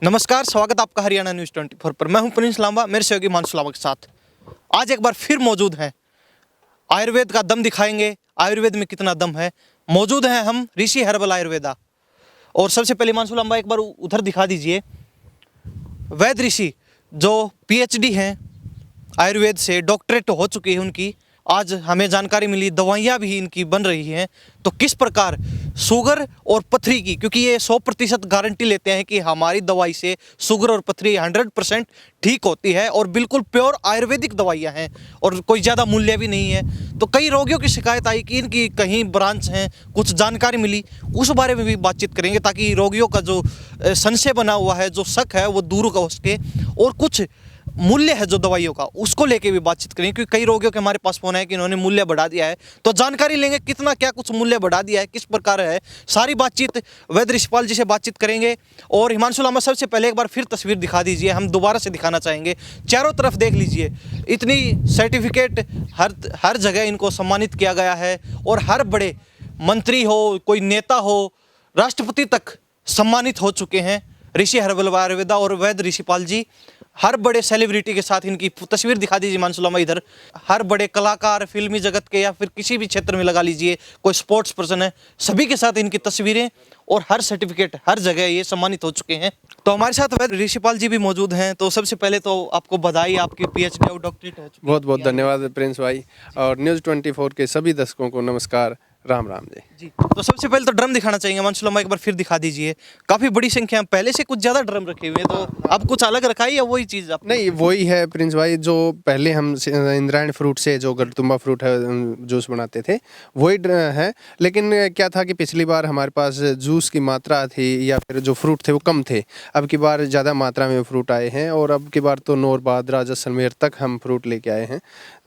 नमस्कार, स्वागत है आपका हरियाणा न्यूज़ 24 पर। मैं हूं प्रिंस लांबा, मेरे सहयोगी मानस लांबा के साथ आज एक बार फिर मौजूद हैं। आयुर्वेद का दम दिखाएंगे, आयुर्वेद में कितना दम है। मौजूद हैं हम ऋषि हर्बल आयुर्वेदा। और सबसे पहले मानस लांबा एक बार उधर दिखा दीजिए। वैद्य ऋषि जो PhD हैं, आयुर्वेद से डॉक्टरेट हो चुकी है उनकी। आज हमें जानकारी मिली दवाइयाँ भी इनकी बन रही हैं। तो किस प्रकार शुगर और पथरी की, क्योंकि ये 100% गारंटी लेते हैं कि हमारी दवाई से शुगर और पथरी 100% ठीक होती है और बिल्कुल प्योर आयुर्वेदिक दवाइयाँ हैं और कोई ज़्यादा मूल्य भी नहीं है। तो कई रोगियों की शिकायत आई कि इनकी कहीं ब्रांच हैं, कुछ जानकारी मिली, उस बारे में भी बातचीत करेंगे ताकि रोगियों का जो संशय बना हुआ है, जो शक है, वो दूर हो सके। और कुछ मूल्य है जो दवाइयों का, उसको लेके भी बातचीत करेंगे क्योंकि कई रोगियों के हमारे पास फोन है कि इन्होंने मूल्य बढ़ा दिया है। तो जानकारी लेंगे कितना क्या कुछ मूल्य बढ़ा दिया है, किस प्रकार है, सारी बातचीत वैद्य ऋषिपाल जी से बातचीत करेंगे। और हिमांशु लांबा, सबसे पहले एक बार फिर तस्वीर दिखा दीजिए, हम दोबारा से दिखाना चाहेंगे। चारों तरफ देख लीजिए, इतनी सर्टिफिकेट हर जगह इनको सम्मानित किया गया है और हर बड़े मंत्री हो, कोई नेता हो, राष्ट्रपति तक सम्मानित हो चुके हैं ऋषि हर्बल आयुर्वेदा और वैद्य ऋषिपाल जी। हर बड़े सेलिब्रिटी के साथ इनकी तस्वीर दिखा दीजिए मानसू लांबा इधर। हर बड़े कलाकार, फिल्मी जगत के या फिर किसी भी क्षेत्र में लगा लीजिए, कोई स्पोर्ट्स पर्सन है, सभी के साथ इनकी तस्वीरें और हर सर्टिफिकेट हर जगह ये सम्मानित हो चुके हैं। तो हमारे साथ वैद्य ऋषिपाल जी भी मौजूद हैं। तो सबसे पहले तो आपको बधाई, आपकी PhD और डॉक्टरेट हो चुकी है। बहुत बहुत धन्यवाद प्रिंस भाई, और न्यूज़ 24 के सभी दर्शकों को नमस्कार, राम राम जी। तो सबसे पहले तो ड्रम दिखाना चाहेंगे मानसू लांबा, एक बार फिर दिखा दीजिए। काफी बड़ी संख्या, पहले से कुछ ज्यादा ड्रम रखे हुए हैं, तो अब कुछ अलग रखा है या वही चीज आप? नहीं, वही है प्रिंस भाई, जो पहले हम इंद्रायणी फ्रूट से जो गलतुम्बा फ्रूट है जूस बनाते थे, वही है। लेकिन क्या था कि पिछली बार हमारे पास जूस की मात्रा थी या फिर जो फ्रूट थे वो कम थे। अब की बार ज़्यादा मात्रा में फ्रूट आए हैं और अब की बार तो नौर बादरा जैसलमेर तक हम फ्रूट लेके आए हैं।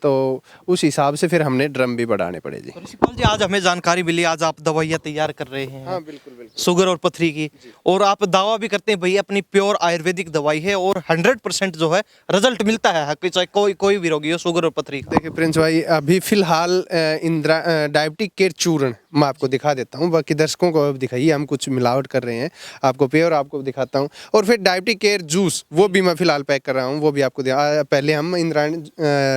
तो उस हिसाब से फिर हमने ड्रम भी बढ़ाने पड़े जी। तो ऋषिपाल जी, आज हमें जानकारी मिली, आज आप दवाइयाँ तैयार कर रहे हैं। हाँ, बिल्कुल बिल्कुल। शुगर और पथरी की, और आप दावा भी करते हैं भैया अपनी प्योर आयुर्वेदिक दवाई है और 100% जो है रिजल्ट मिलता है, चाहे कोई भी रोगी हो शुगर और पथरी का। देखिए प्रिंस भाई, अभी फिलहाल डायबिटिक केयर चूर्ण मैं आपको दिखा देता हूँ, बाकी दर्शकों को अब दिखाइए, हम कुछ मिलावट कर रहे हैं। आपको प्योर आपको दिखाता हूँ, और फिर डायबिटिक केयर जूस वो भी मैं फिलहाल पैक कर रहा हूँ, वो भी आपको पहले हम इंद्रायणी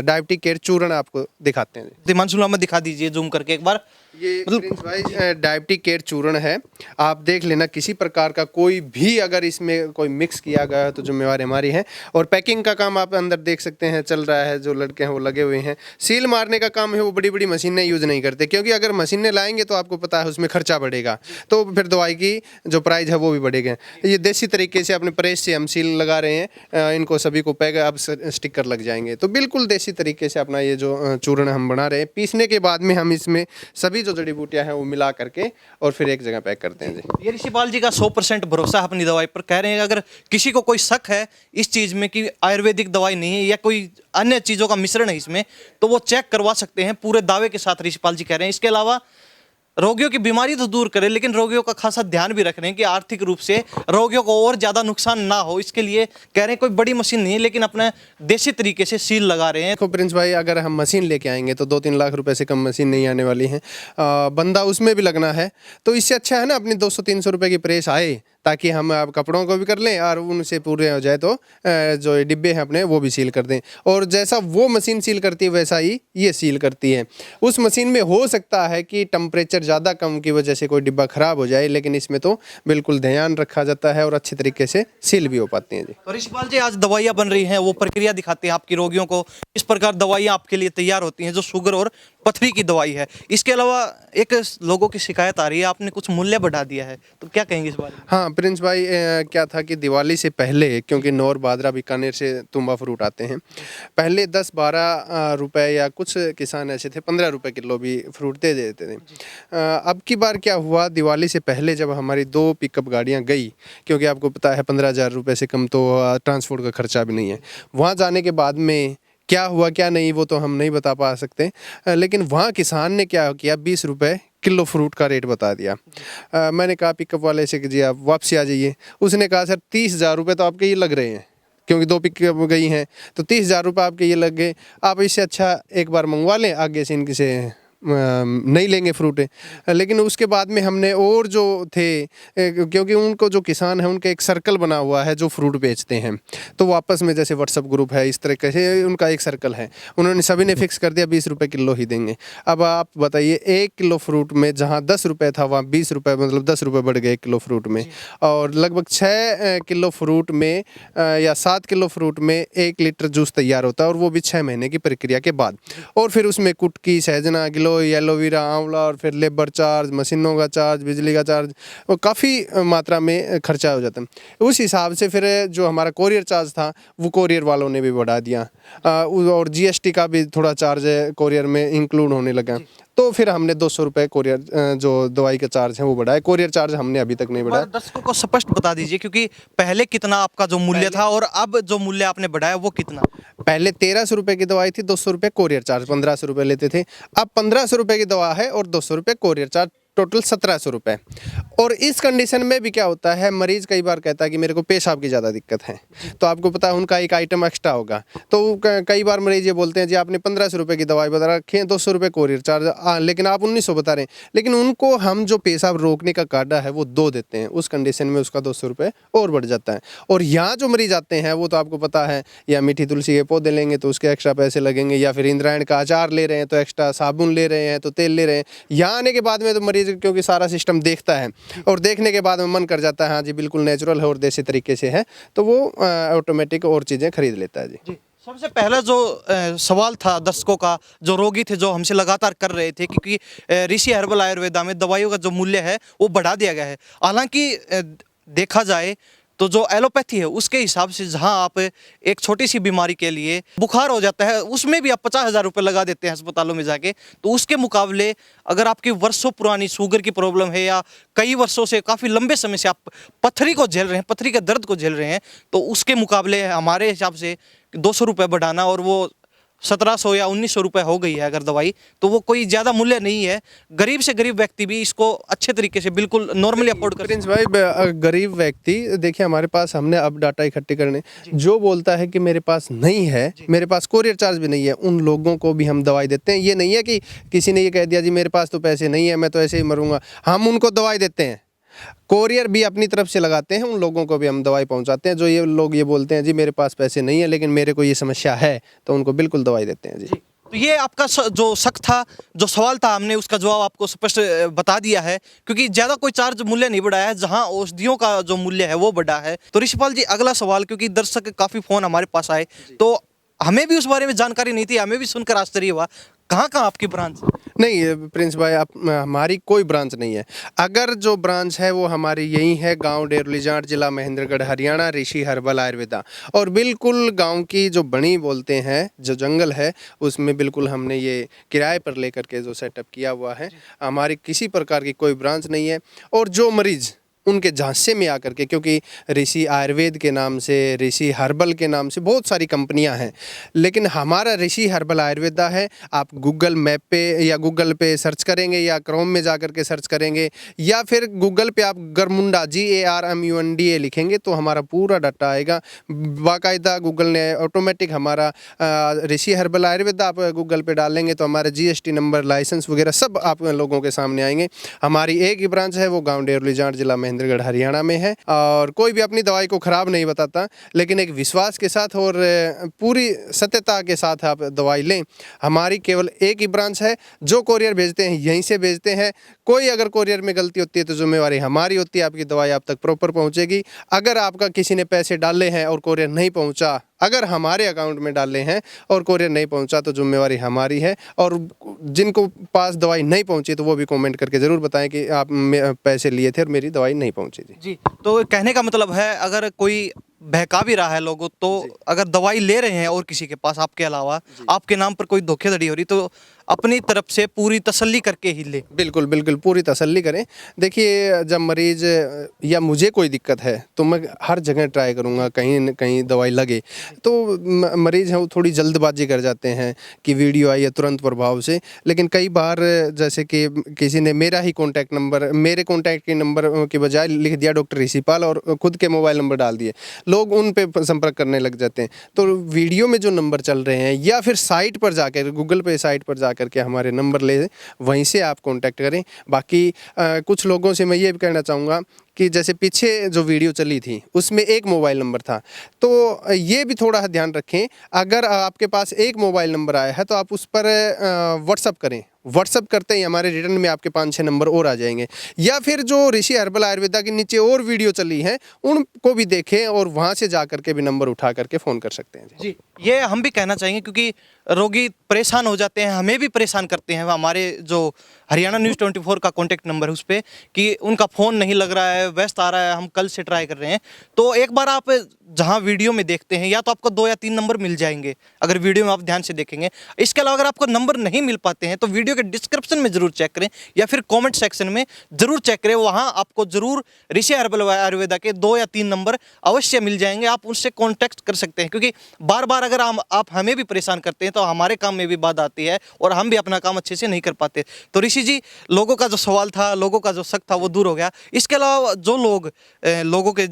डायबिटिक केयर चूर्ण आपको दिखाते हैं। हिमांशु लांबा दिखा दीजिए जूम करके एक बार। ये प्रिंस भाई डायबिटिक केयर चूर्ण है, आप देख लेना, किसी प्रकार का कोई भी अगर इसमें कोई मिक्स किया गया है तो जिम्मेवारी हमारी है। और पैकिंग का काम आप अंदर देख सकते हैं चल रहा है, जो लड़के हैं वो लगे हुए हैं। सील मारने का काम है वो बड़ी बड़ी मशीनें यूज़ नहीं करते, क्योंकि अगर मशीनें लाएंगे तो आपको पता है उसमें खर्चा बढ़ेगा, तो फिर दवाई की जो प्राइस है वो भी बढ़ेगा। ये देसी तरीके से अपने प्रेस से हम सील लगा रहे हैं, इनको सभी को पैक, अब स्टिकर लग जाएंगे। तो बिल्कुल देसी तरीके से अपना ये जो चूर्ण हम बना रहे हैं, पीसने के बाद में हम इसमें सभी जो जड़ी बूटियां हैं वो मिला करके और फिर एक जगह पैक करते हैं जी। ये ऋषिपाल जी का 100% भरोसा है अपनी दवाई पर। कह रहे हैं अगर किसी को कोई शक है इस चीज में कि आयुर्वेदिक दवाई नहीं है या कोई अन्य चीजों का मिश्रण है इसमें, तो वो चेक करवा सकते हैं पूरे दावे के साथ, ऋषिपाल जी कह रहे हैं। इसके अलावा रोगियों की बीमारी तो दूर करें, लेकिन रोगियों का खासा ध्यान भी रख रहे हैं कि आर्थिक रूप से रोगियों को और ज्यादा नुकसान ना हो। इसके लिए कह रहे हैं कोई बड़ी मशीन नहीं है, लेकिन अपने देसी तरीके से सील लगा रहे हैं। देखो प्रिंस भाई, अगर हम मशीन लेके आएंगे तो 2-3 लाख रुपए से कम मशीन नहीं आने वाली है। बंदा उसमें भी लगना है, तो इससे अच्छा है ना अपनी 200-300 रुपए की प्रेस आए, ताकि हम आप कपड़ों को भी कर लें और उनसे पूरे हो जाए तो जो डिब्बे हैं अपने वो भी सील कर दें। और जैसा वो मशीन सील करती है वैसा ही ये सील करती है। उस मशीन में हो सकता है कि टेम्परेचर ज़्यादा कम की वजह से कोई डिब्बा ख़राब हो जाए, लेकिन इसमें तो बिल्कुल ध्यान रखा जाता है और अच्छे तरीके से सील भी हो पाती हैं जी। तो ऋषिपाल जी, आज दवाइयाँ बन रही हैं, वो प्रक्रिया दिखाते हैं आपकी रोगियों को, इस प्रकार दवाइयाँ आपके लिए तैयार होती हैं जो शुगर और पथरी की दवाई है। इसके अलावा एक लोगों की शिकायत आ रही है, आपने कुछ मूल्य बढ़ा दिया है, तो क्या कहेंगे इस बारे में? हाँ प्रिंस भाई, क्या था कि दिवाली से पहले, क्योंकि नौर बादरा बीकानेर से तुम्बा फ्रूट आते हैं, पहले 10-12 रुपए या कुछ किसान ऐसे थे 15 रुपए किलो भी फ्रूट दे देते थे। अब की बार क्या हुआ, दिवाली से पहले जब हमारी 2 पिकअप गाड़ियाँ गई, क्योंकि आपको पता है 15,000 रुपये से कम तो ट्रांसपोर्ट का खर्चा भी नहीं है, वहाँ जाने के बाद में क्या हुआ क्या नहीं वो तो हम नहीं बता पा सकते, लेकिन वहाँ किसान ने क्या किया, 20 रुपये किलो फ्रूट का रेट बता दिया। मैंने कहा पिकअप वाले से कि जी आप वापसी आ जाइए। उसने कहा सर 30,000 रुपये तो आपके ये लग रहे हैं, क्योंकि 2 पिकअप गई हैं तो 30,000 रुपये आपके ये लग गए, आप इससे अच्छा एक बार मंगवा लें आगे से इनकी से नहीं लेंगे फ्रूट। लेकिन उसके बाद में हमने और जो थे, क्योंकि उनको जो किसान है उनका एक सर्कल बना हुआ है जो फ्रूट बेचते हैं, तो वो आपस में जैसे व्हाट्सअप ग्रुप है इस तरीके से उनका एक सर्कल है, उन्होंने सभी ने फिक्स कर दिया 20 रुपये किलो ही देंगे। अब आप बताइए 1 किलो फ्रूट में जहाँ 10 रुपये था वहाँ 20 रुपये, मतलब 10 रुपये बढ़ गए 1 किलो फ्रूट में। और लगभग 6 किलो फ्रूट में या 7 किलो फ्रूट में 1 लीटर जूस तैयार होता है, और वो भी 6 महीने की प्रक्रिया के बाद। और फिर उसमें कुटकी, सहजना, गिलोय, एलोवेरा, आंवला, और फिर लेबर चार्ज, मशीनों का चार्ज, बिजली का चार्ज, वो काफ़ी मात्रा में खर्चा हो जाता है। उस हिसाब से फिर जो हमारा कोरियर चार्ज था वो कोरियर वालों ने भी बढ़ा दिया, और जीएसटी का भी थोड़ा चार्ज कोरियर में इंक्लूड होने लगा। तो फिर हमने 200 रुपये कोरियर जो दवाई का चार्ज है वो बढ़ाया। कोरियर चार्ज हमने अभी तक नहीं बढ़ाया। दर्शकों को स्पष्ट बता दीजिए, क्योंकि पहले कितना आपका जो मूल्य था और अब जो मूल्य आपने बढ़ाया वो कितना? पहले 1300 रुपये की दवाई थी, 200 रुपये कोरियर चार्ज, 1500 रुपये लेते थे। अब 1500 रुपये की दवा है और 200 रुपये कोरियर चार्ज, टोटल 1700 रुपये। और इस कंडीशन में भी क्या होता है, मरीज़ कई बार कहता है कि मेरे को पेशाब की ज़्यादा दिक्कत है, तो आपको पता है उनका एक आइटम एक्स्ट्रा होगा। तो कई बार मरीज़ ये बोलते हैं जी आपने 1500 रुपये की दवाई बता रखी है, 200 रुपये कोरियर चार्ज, लेकिन आप 1900 बता रहे हैं। लेकिन उनको हम जो पेशाब रोकने का काढ़ा है वो 2 देते हैं, उस कंडीशन में उसका 200 रुपये और बढ़ जाता है। और यहाँ जो मरीज़ आते हैं वो तो आपको पता है, या मीठी तुलसी के पौधे लेंगे तो उसके एक्स्ट्रा पैसे लगेंगे, या फिर इंद्रायण का अचार ले रहे हैं तो एक्स्ट्रा, साबुन ले रहे हैं तो तेल ले रहे हैं। यहाँ आने के बाद में तो मरीज़ क्योंकि सारा सिस्टम देखता है और देखने के बाद में मन कर जाता है हाँ जी बिल्कुल नेचुरल है और देसी तरीके से है, तो वो ऑटोमेटिक और चीज़ें खरीद लेता है जी। सबसे पहला जो सवाल था दर्शकों का, जो रोगी थे जो हमसे लगातार कर रहे थे, क्योंकि ऋषि हर्बल आयुर्वेदा में दवाइयों का जो मूल्य है वो बढ़ा दिया गया है। हालांकि देखा जाए तो जो एलोपैथी है उसके हिसाब से जहां आप एक छोटी सी बीमारी के लिए बुखार हो जाता है उसमें भी आप 50,000 रुपये लगा देते हैं अस्पतालों में जाके, तो उसके मुकाबले अगर आपकी वर्षों पुरानी शुगर की प्रॉब्लम है या कई वर्षों से काफ़ी लंबे समय से आप पथरी को झेल रहे हैं, पथरी के दर्द को झेल रहे हैं, तो उसके मुकाबले हमारे हिसाब से 200 रुपये बढ़ाना और वो 1700 या 1900 रुपये हो गई है अगर दवाई, तो वो कोई ज़्यादा मूल्य नहीं है। गरीब से गरीब व्यक्ति भी इसको अच्छे तरीके से बिल्कुल नॉर्मली अफोर्ड कर। प्रिंस भाई, गरीब व्यक्ति देखिए हमारे पास, हमने अब डाटा इकट्ठे करने, जो बोलता है कि मेरे पास नहीं है, मेरे पास कोरियर चार्ज भी नहीं है, उन लोगों को भी हम दवाई देते हैं। ये नहीं है कि किसी ने ये कह दिया जी मेरे पास तो पैसे नहीं है मैं तो ऐसे ही मरूंगा, हम उनको दवाई देते हैं। कोरियर भी अपनी तरफ से लगाते हैं, उन लोगों को भी हम दवाई पहुंचाते हैं। जो ये लोग ये बोलते हैं जी मेरे पास पैसे नहीं है लेकिन मेरे को ये समस्या है, तो उनको बिल्कुल दवाई देते हैं जी। तो ये आपका जो शक था, जो सवाल था, हमने उसका जवाब आपको स्पष्ट बता दिया है, क्योंकि ज़्यादा कोई चार्ज मूल्य नहीं बढ़ाया है, जहां औषधियों का जो मूल्य है वो बढ़ा है। तो ऋषिपाल जी अगला सवाल, क्योंकि दर्शक काफ़ी फ़ोन हमारे पास आए तो हमें भी उस बारे में जानकारी नहीं थी, हमें भी सुनकर आश्चर्य हुआ। कहाँ कहाँ आपकी ब्रांच? नहीं प्रिंस भाई, हमारी कोई ब्रांच नहीं है। अगर जो ब्रांच है वो हमारी यही है, गांव डेरलीजाट, जिला महेंद्रगढ़, हरियाणा, ऋषि हर्बल आयुर्वेदा। और बिल्कुल गांव की जो बनी बोलते हैं, जो जंगल है उसमें बिल्कुल हमने ये किराए पर लेकर के जो सेटअप किया हुआ है। हमारी किसी प्रकार की कोई ब्रांच नहीं है। और जो मरीज़ उनके झांसे में आकर के, क्योंकि ऋषि आयुर्वेद के नाम से, ऋषि हर्बल के नाम से बहुत सारी कंपनियां हैं, लेकिन हमारा ऋषि हर्बल आयुर्वेदा है। आप गूगल मैप पे या गूगल पे सर्च करेंगे या क्रोम में जाकर के सर्च करेंगे या फिर गूगल पे आप गरमुंडा GARMUNDA लिखेंगे तो हमारा पूरा डाटा आएगा। बाकायदा गूगल ने ऑटोमेटिक हमारा ऋषि हर्बल आयुर्वेदा आप गूगल पे डालेंगे तो हमारे GST नंबर, लाइसेंस वगैरह सब आप लोगों के सामने आएंगे। हमारी एक ही ब्रांच है, वो गाँव डेरलीजाट, जिला महेंद्रगढ़, हरियाणा में है। और कोई भी अपनी दवाई को ख़राब नहीं बताता, लेकिन एक विश्वास के साथ और पूरी सत्यता के साथ आप दवाई लें। हमारी केवल एक ही ब्रांच है, जो कोरियर भेजते हैं यहीं से भेजते हैं। कोई अगर कोरियर में गलती होती है तो जिम्मेवारी हमारी होती है, आपकी दवाई आप तक प्रॉपर पहुंचेगी। अगर आपका किसी ने पैसे डाले हैं और कोरियर नहीं पहुंचा, अगर हमारे अकाउंट में डाले हैं और कोरियर नहीं पहुंचा तो जिम्मेवारी हमारी है। और जिनको पास दवाई नहीं पहुंची तो वो भी कमेंट करके ज़रूर बताएं कि आप पैसे लिए थे और मेरी दवाई नहीं पहुंची थी। जी, तो कहने का मतलब है अगर कोई बहका भी रहा है लोगों, तो अगर दवाई ले रहे हैं और किसी के पास आपके अलावा आपके नाम पर कोई धोखाधड़ी हो रही तो अपनी तरफ से पूरी तसल्ली करके ही ले। बिल्कुल बिल्कुल पूरी तसल्ली करें। देखिए जब मरीज़ या मुझे कोई दिक्कत है तो मैं हर जगह ट्राई करूँगा कहीं न कहीं दवाई लगे। तो मरीज़ हैं वो थोड़ी जल्दबाजी कर जाते हैं कि वीडियो आई है तुरंत प्रभाव से, लेकिन कई बार जैसे कि किसी ने मेरा ही कॉन्टैक्ट नंबर, मेरे कॉन्टैक्ट के नंबर के बजाय लिख दिया डॉक्टर ऋषिपाल और खुद के मोबाइल नंबर डाल दिए, लोग उन पे संपर्क करने लग जाते हैं। तो वीडियो में जो नंबर चल रहे हैं या फिर साइट पर जाकर, गूगल पे साइट पर जाकर करके हमारे नंबर ले, वहीं से आप कांटेक्ट करें। बाकी कुछ लोगों से मैं ये भी कहना चाहूँगा कि जैसे पीछे जो वीडियो चली थी उसमें एक मोबाइल नंबर था, तो ये भी थोड़ा ध्यान रखें, अगर आपके पास एक मोबाइल नंबर आया है तो आप उस पर व्हाट्सअप करें। व्हाट्सअप करते ही हमारे रिटर्न में आपके 5-6 नंबर और आ जाएंगे। या फिर जो ऋषि हर्बल आयुर्वेदा के नीचे और वीडियो चली हैं उनको भी देखें और वहाँ से जा करके भी नंबर उठा करके फ़ोन कर सकते हैं। जी, ये हम भी कहना चाहेंगे क्योंकि रोगी परेशान हो जाते हैं, हमें भी परेशान करते हैं हमारे जो हरियाणा न्यूज़ 24 का कॉन्टैक्ट नंबर है उस पे कि उनका फ़ोन नहीं लग रहा है, व्यस्त आ रहा है, हम कल से ट्राई कर रहे हैं। तो एक बार आप जहाँ वीडियो में देखते हैं या तो आपको 2 या 3 नंबर मिल जाएंगे अगर वीडियो में आप ध्यान से देखेंगे। इसके अलावा अगर आपको नंबर नहीं मिल पाते हैं तो वीडियो के डिस्क्रिप्शन में ज़रूर चेक करें या फिर कमेंट सेक्शन में ज़रूर चेक करें, वहाँ आपको ज़रूर ऋषि हर्बल आयुर्वेदा के 2 या 3 नंबर अवश्य मिल जाएंगे, आप उनसे कॉन्टैक्ट कर सकते हैं। क्योंकि बार बार अगर आप हमें भी परेशान करते हैं तो हमारे काम में भी बाधा आती है और हम भी अपना काम अच्छे से नहीं कर पाते। तो ऋषि जी, लोगों का जो सवाल था, लोगों का जो शक था वो दूर हो गया। इसके अलावा जो लोग लोगों के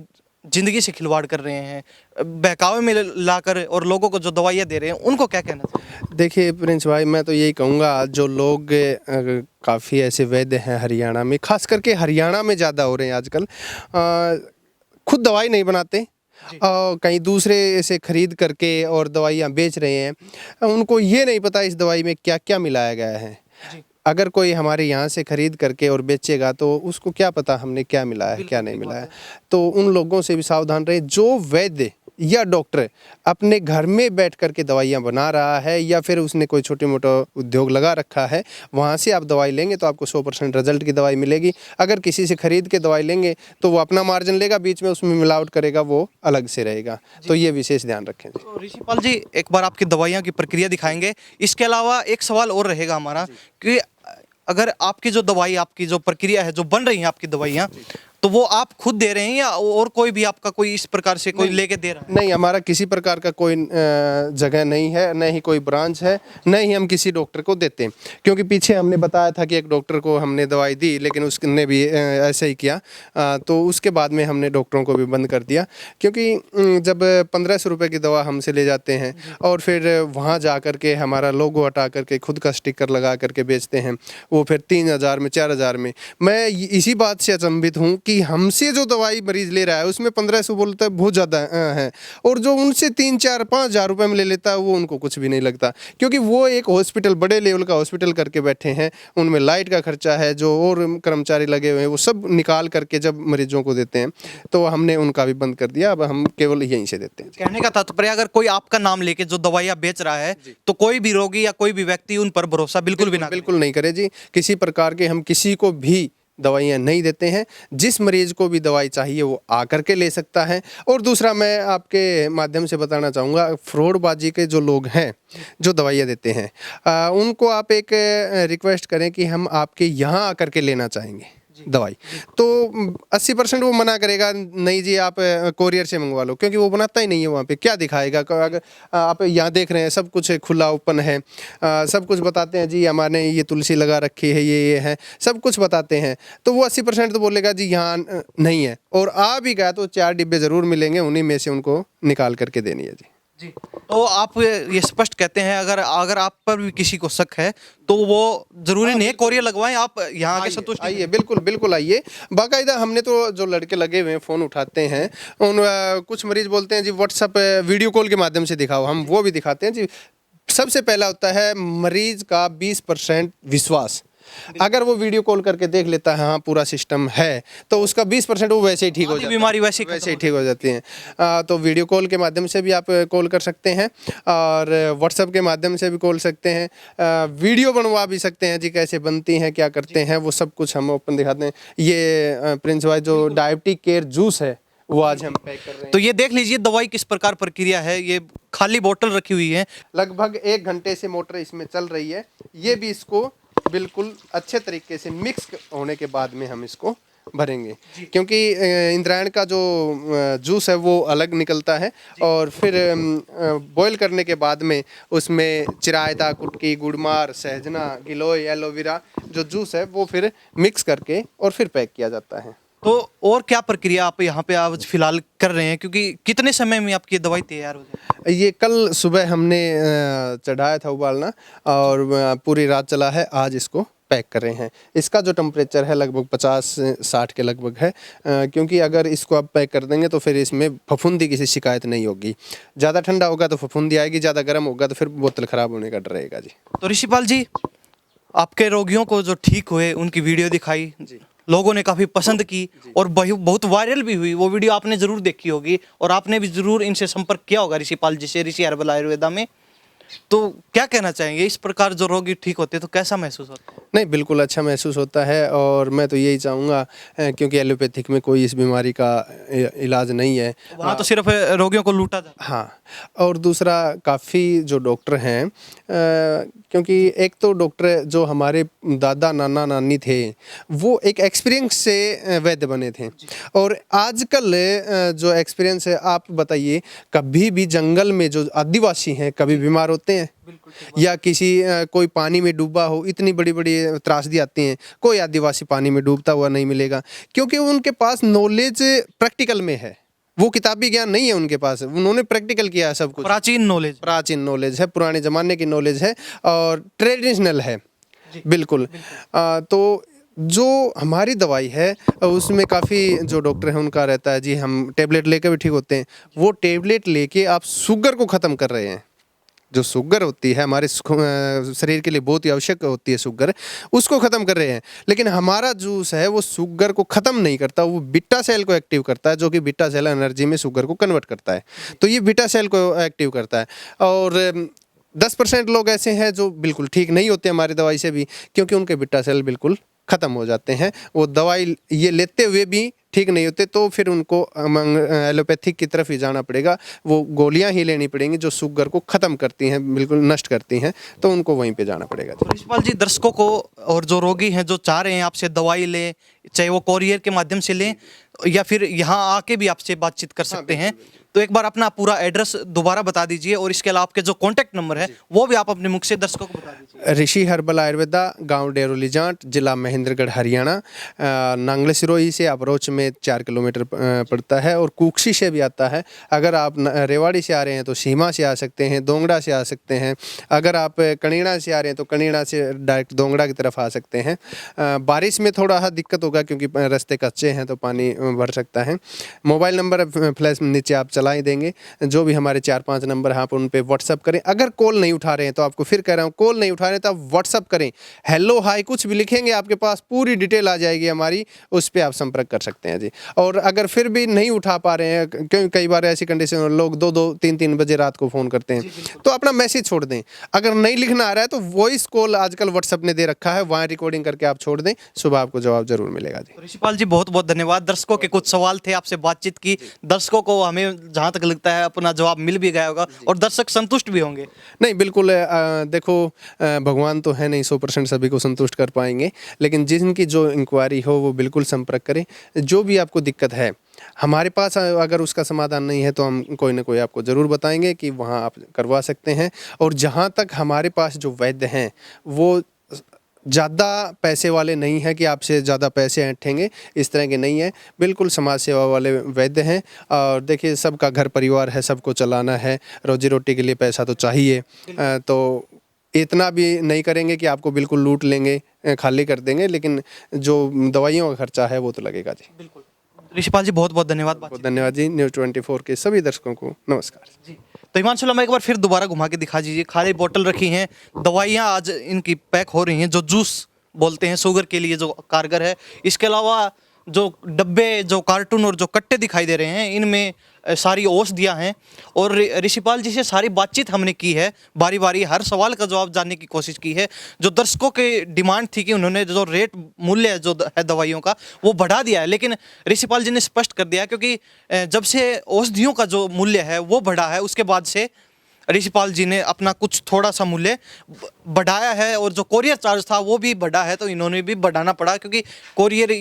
जिंदगी से खिलवाड़ कर रहे हैं, बहकावे में लाकर और लोगों को जो दवाइयाँ दे रहे हैं, उनको क्या कहना चाहिए? देखिए प्रिंस भाई, मैं तो यही कहूँगा, जो लोग काफ़ी ऐसे वैद्य हैं हरियाणा में, खास करके हरियाणा में ज़्यादा हो रहे हैं आजकल, खुद दवाई नहीं बनाते और कहीं दूसरे से खरीद करके और दवाइयाँ बेच रहे हैं, उनको ये नहीं पता इस दवाई में क्या क्या मिलाया गया है। अगर कोई हमारे यहाँ से खरीद करके और बेचेगा तो उसको क्या पता हमने क्या मिलाया है क्या नहीं मिलाया। तो उन लोगों से भी सावधान रहे। जो वैद्य या डॉक्टर अपने घर में बैठ करके दवाइयाँ बना रहा है या फिर उसने कोई छोटे मोटा उद्योग लगा रखा है, वहाँ से आप दवाई लेंगे तो आपको 100% रिजल्ट की दवाई मिलेगी। अगर किसी से खरीद के दवाई लेंगे तो वो अपना मार्जिन लेगा, बीच में उसमें मिलावट करेगा, वो अलग से रहेगा। तो ये विशेष ध्यान रखें। तो ऋषिपाल जी, एक बार आपकी दवाइयाँ की प्रक्रिया दिखाएंगे। इसके अलावा एक सवाल और रहेगा हमारा कि अगर आपकी जो दवाई, आपकी जो प्रक्रिया है, जो बन रही है आपकी दवाइयाँ, तो वो आप खुद दे रहे हैं या और कोई भी आपका कोई इस प्रकार से कोई लेके दे रहा है? नहीं, हमारा किसी प्रकार का कोई जगह नहीं है, न ही कोई ब्रांच है, न ही हम किसी डॉक्टर को देते हैं। क्योंकि पीछे हमने बताया था कि एक डॉक्टर को हमने दवाई दी लेकिन उसने भी ऐसे ही किया, तो उसके बाद में हमने डॉक्टरों को भी बंद कर दिया। क्योंकि जब 1500 रुपये की दवा हमसे ले जाते हैं और फिर वहाँ जा कर के हमारा लोगो हटा करके खुद का स्टिकर लगा करके बेचते हैं, वो फिर 3000 में 4000 में। मैं इसी बात से अचंभित हूँ कि हमसे जो दवाई मरीज ले रहा है उसमें 1500 बोलता है बहुत ज़्यादा है, और जो उनसे 3-4-5 हज़ार रुपये में ले लेता है वो उनको कुछ भी नहीं लगता। क्योंकि वो एक हॉस्पिटल, बड़े लेवल का हॉस्पिटल करके बैठे हैं, उनमें लाइट का खर्चा है, जो और कर्मचारी लगे हुए हैं वो सब निकाल करके जब मरीजों को देते हैं, तो हमने उनका भी बंद कर दिया। अब हम केवल यहीं से देते हैं। कहने का तात्पर्य, अगर कोई आपका नाम लेके जो दवाइयाँ बेच रहा है तो कोई भी रोगी या कोई भी व्यक्ति उन पर भरोसा बिल्कुल भी ना करे। बिल्कुल नहीं करे जी। किसी प्रकार के हम किसी को भी दवाइयाँ नहीं देते हैं। जिस मरीज को भी दवाई चाहिए वो आकर के ले सकता है। और दूसरा, मैं आपके माध्यम से बताना चाहूँगा, फ्रॉडबाजी के जो लोग हैं जो दवाइयाँ देते हैं, उनको आप एक रिक्वेस्ट करें कि हम आपके यहाँ आकर के लेना चाहेंगे दवाई, तो 80% वो मना करेगा, नहीं जी आप कोरियर से मंगवा लो, क्योंकि वो बनाता ही नहीं है वहाँ पे। क्या दिखाएगा? अगर आप यहाँ देख रहे हैं सब कुछ खुला ओपन है, सब कुछ बताते हैं जी हमारे ये तुलसी लगा रखी है, ये है, सब कुछ बताते हैं, तो वो 80% तो बोलेगा जी यहाँ नहीं है। और आ भी गया तो 4 डिब्बे ज़रूर मिलेंगे, उन्हीं में से उनको निकाल करके देनी है जी। जी, तो आप ये स्पष्ट कहते हैं अगर आप पर भी किसी को शक है तो वो जरूरी नहीं है कोरियर लगवाएं, आप यहाँ आके संतुष्ट आइए, बिल्कुल बिल्कुल आइए। बाकायदा हमने तो जो लड़के लगे हुए हैं फ़ोन उठाते हैं, उन कुछ मरीज बोलते हैं जी व्हाट्सअप वीडियो कॉल के माध्यम से दिखाओ, हम वो भी दिखाते हैं जी। सबसे पहला होता है मरीज का 20% विश्वास। अगर वो वीडियो कॉल करके देख लेता है हाँ पूरा सिस्टम है, तो उसका 20% वो वैसे ही ठीक हो जाता है, बीमारी वैसे ही ठीक हो जाती है। तो वीडियो कॉल के माध्यम से भी आप कॉल कर सकते हैं और व्हाट्सएप के माध्यम से भी कॉल सकते हैं। वीडियो बनवा भी सकते हैं जी, कैसे बनती हैं, क्या करते हैं, वो सब कुछ हम ओपन दिखाते हैं। ये प्रिंस भाई जो डायबिटिक केयर जूस है वो आज हम पैक कर रहे हैं। तो ये देख लीजिए दवाई किस प्रकार प्रक्रिया है, ये खाली बोतल रखी हुई है, लगभग 1 घंटे से मोटर इसमें चल रही है। ये भी इसको बिल्कुल अच्छे तरीके से मिक्स होने के बाद में हम इसको भरेंगे, क्योंकि इंद्रायण का जो जूस है वो अलग निकलता है और फिर बॉईल करने के बाद में उसमें चिरायता, कुटकी, गुड़मार, सहजना, गिलोय, एलोवेरा जो जूस है वो फिर मिक्स करके और फिर पैक किया जाता है। तो और क्या प्रक्रिया आप यहाँ पे आज फिलहाल कर रहे हैं, क्योंकि कितने समय में आपकी दवाई तैयार हो जाए? ये कल सुबह हमने चढ़ाया था उबालना, और पूरी रात चला है। आज इसको पैक कर रहे हैं। इसका जो टेम्परेचर है लगभग 50-60 के लगभग है, क्योंकि अगर इसको आप पैक कर देंगे तो फिर इसमें फफूंदी की शिकायत नहीं होगी। ज़्यादा ठंडा होगा तो फफूंदी आएगी, ज़्यादा गर्म होगा तो फिर बोतल ख़राब होने का डर रहेगा जी। तो ऋषिपाल जी, आपके रोगियों को जो ठीक हुए उनकी वीडियो दिखाई, जी। लोगों ने काफ़ी पसंद की और बहुत वायरल भी हुई। वो वीडियो आपने ज़रूर देखी होगी और आपने भी ज़रूर इनसे संपर्क किया होगा, ऋषिपाल जी से, ऋषि हर्बल आयुर्वेदा में। तो क्या कहना चाहेंगे, इस प्रकार जो रोगी ठीक होते हैं तो कैसा महसूस होता है? नहीं, बिल्कुल अच्छा महसूस होता है, और मैं तो यही चाहूँगा, क्योंकि एलोपैथिक में कोई इस बीमारी का इलाज नहीं है। वहाँ तो सिर्फ रोगियों को लूटा जाता है। हाँ, और दूसरा काफ़ी जो डॉक्टर हैं, क्योंकि एक तो डॉक्टर जो हमारे दादा नाना नानी थे वो एक एक्सपीरियंस से वैद्य बने थे, और आजकल जो एक्सपीरियंस है, आप बताइए, कभी भी जंगल में जो आदिवासी हैं कभी बीमार होते हैं? या किसी कोई पानी में डूबा हो, इतनी बड़ी बड़ी त्रासदी आती हैं, कोई आदिवासी पानी में डूबता हुआ नहीं मिलेगा, क्योंकि उनके पास नॉलेज प्रैक्टिकल में है। वो किताबी ज्ञान नहीं है उनके पास, उन्होंने प्रैक्टिकल किया है सब कुछ। प्राचीन नॉलेज है, पुराने ज़माने की नॉलेज है, और ट्रेडिशनल है। बिल्कुल। तो जो हमारी दवाई है उसमें काफ़ी जो डॉक्टर हैं उनका रहता है जी, हम टेबलेट लेकर भी ठीक होते हैं। वो टेबलेट लेके आप शुगर को ख़त्म कर रहे हैं। जो शुगर होती है हमारे शरीर के लिए बहुत ही आवश्यक होती है शुगर, उसको ख़त्म कर रहे हैं। लेकिन हमारा जूस है वो शुगर को ख़त्म नहीं करता, वो बीटा सेल को एक्टिव करता है, जो कि बीटा सेल एनर्जी में शुगर को कन्वर्ट करता है। तो ये बीटा सेल को एक्टिव करता है। और 10% लोग ऐसे हैं जो बिल्कुल ठीक नहीं होते हमारी दवाई से भी, क्योंकि उनके बीटा सेल बिल्कुल ख़त्म हो जाते हैं। वो दवाई ये लेते हुए भी ठीक नहीं होते, तो फिर उनको एलोपैथिक की तरफ ही जाना पड़ेगा। वो गोलियां ही लेनी पड़ेंगी जो शुगर को ख़त्म करती हैं, बिल्कुल नष्ट करती हैं, तो उनको वहीं पे जाना पड़ेगा। ऋषिपाल जी, दर्शकों को और जो रोगी हैं जो चाह रहे हैं आपसे दवाई लें, चाहे वो कोरियर के माध्यम से लें या फिर यहाँ आके भी आपसे बातचीत कर सकते हैं, तो एक बार अपना पूरा एड्रेस दोबारा बता दीजिए, और इसके अलावा आपके जो कॉन्टैक्ट नंबर है वो भी आप अपने मुख से दर्शकों को बता दीजिए। ऋषि हर्बल आयुर्वेदा, गांव डेरोली जाट, जिला महेंद्रगढ़, हरियाणा। नांगले सिरोही से अप्रोच में 4 किलोमीटर पड़ता है, और कुक्सी से भी आता है। अगर आप रेवाड़ी से आ रहे हैं तो सीमा से आ सकते हैं, दोंगड़ा से आ सकते हैं। अगर आप कणीड़ा से आ रहे हैं तो कणीड़ा से डायरेक्ट दोंगड़ा की तरफ आ सकते हैं। बारिश में थोड़ा सा दिक्कत होगा क्योंकि रास्ते कच्चे हैं तो पानी भर सकता है। मोबाइल नंबर फ्लैश नीचे आप चला ही देंगे, जो भी हमारे 4-5 नंबर हैं आप उन पे व्हाट्सअप करें। अगर कॉल नहीं उठा रहे हैं तो आपको फिर कह रहा हूँ, कॉल नहीं उठा रहे हैं तो आप व्हाट्सअप करें, हेलो हाय कुछ भी लिखेंगे, आपके पास पूरी डिटेल आ जाएगी हमारी, उस पर आप संपर्क कर सकते हैं जी। और अगर फिर भी नहीं उठा पा रहे हैं, क्योंकि कई बार ऐसी कंडीशन लोग 2-2, 3-3 बजे रात को फ़ोन करते हैं, तो अपना मैसेज छोड़ दें। अगर नहीं लिखना आ रहा है तो वॉइस कॉल आजकल व्हाट्सअप ने दे रखा है, वहाँ रिकॉर्डिंग करके आप छोड़ दें, सुबह आपको जवाब जरूर मिलेगा जी। ऋषिपाल जी, बहुत बहुत धन्यवाद। दर्शकों के कुछ सवाल थे, आपसे बातचीत की, दर्शकों को हमें जहाँ तक लगता है अपना जवाब मिल भी गया होगा और दर्शक संतुष्ट भी होंगे। नहीं, बिल्कुल। देखो, भगवान तो है नहीं 100% सभी को संतुष्ट कर पाएंगे, लेकिन जिनकी जो इंक्वायरी हो वो बिल्कुल संपर्क करें। जो भी आपको दिक्कत है हमारे पास, अगर उसका समाधान नहीं है तो हम कोई ना कोई आपको ज़रूर बताएंगे कि वहाँ आप करवा सकते हैं। और जहाँ तक हमारे पास जो वैद्य हैं वो ज़्यादा पैसे वाले नहीं हैं कि आपसे ज़्यादा पैसे ऐंठेंगे, इस तरह के नहीं है। बिल्कुल समाज सेवा वाले वैद्य हैं। और देखिए, सबका घर परिवार है, सबको चलाना है, रोजी रोटी के लिए पैसा तो चाहिए। तो इतना भी नहीं करेंगे कि आपको बिल्कुल लूट लेंगे, खाली कर देंगे, लेकिन जो दवाइयों का खर्चा है वो तो लगेगा जी। बिल्कुल। ऋषिपाल जी, बहुत बहुत धन्यवाद। बहुत धन्यवाद जी। न्यूज़ 24 के सभी दर्शकों को नमस्कार जी। तो हिमांशु लामा, एक बार फिर दोबारा घुमा के दिखा दीजिए। खाली बोतल रखी हैं, दवाइयाँ आज इनकी पैक हो रही हैं, जो जूस बोलते हैं शुगर के लिए जो कारगर है। इसके अलावा जो डब्बे, जो कार्टून और जो कट्टे दिखाई दे रहे हैं, इनमें सारी औषधियाँ हैं। और ऋषिपाल जी से सारी बातचीत हमने की है, बारी बारी हर सवाल का जवाब जानने की कोशिश की है। जो दर्शकों की डिमांड थी कि उन्होंने जो रेट मूल्य जो है दवाइयों का वो बढ़ा दिया है, लेकिन ऋषिपाल जी ने स्पष्ट कर दिया, क्योंकि जब से औषधियों का जो मूल्य है वो बढ़ा है, उसके बाद से ऋषिपाल जी ने अपना कुछ थोड़ा सा मूल्य बढ़ाया है। और जो कोरियर चार्ज था वो भी बढ़ा है, तो इन्होंने भी बढ़ाना पड़ा, क्योंकि कोरियर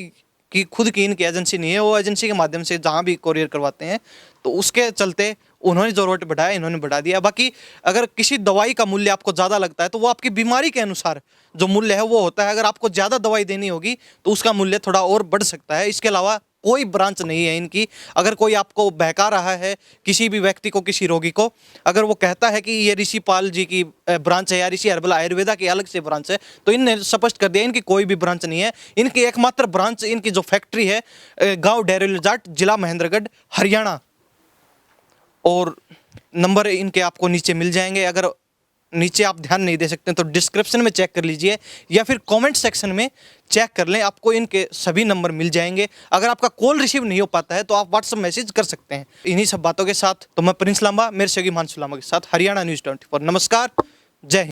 की खुद की इनकी एजेंसी नहीं है, वो एजेंसी के माध्यम से जहाँ भी कोरियर करवाते हैं, तो उसके चलते उन्होंने जो रेट बढ़ाया, इन्होंने बढ़ा दिया। बाकी अगर किसी दवाई का मूल्य आपको ज़्यादा लगता है तो वो आपकी बीमारी के अनुसार जो मूल्य है वो होता है। अगर आपको ज़्यादा दवाई देनी होगी तो उसका मूल्य थोड़ा और बढ़ सकता है। इसके अलावा कोई ब्रांच नहीं है इनकी। अगर कोई आपको बहका रहा है, किसी भी व्यक्ति को, किसी रोगी को, अगर वो कहता है कि ये ऋषि पाल जी की ब्रांच है या ऋषि हर्बल आयुर्वेदा की अलग से ब्रांच है, तो इनने स्पष्ट कर दिया इनकी कोई भी ब्रांच नहीं है। इनकी एकमात्र ब्रांच, इनकी जो फैक्ट्री है गांव डेरेल जाट, जिला महेंद्रगढ़, हरियाणा। और नंबर इनके आपको नीचे मिल जाएंगे। अगर नीचे आप ध्यान नहीं दे सकते तो डिस्क्रिप्शन में चेक कर लीजिए या फिर कमेंट सेक्शन में चेक कर लें, आपको इनके सभी नंबर मिल जाएंगे। अगर आपका कॉल रिसीव नहीं हो पाता है तो आप व्हाट्सएप मैसेज कर सकते हैं। इन्हीं सब बातों के साथ तो मैं प्रिंस लांबा, मेरे सहयोगी हिमांशु लांबा के साथ हरियाणा न्यूज़ 24। नमस्कार, जय हिंद।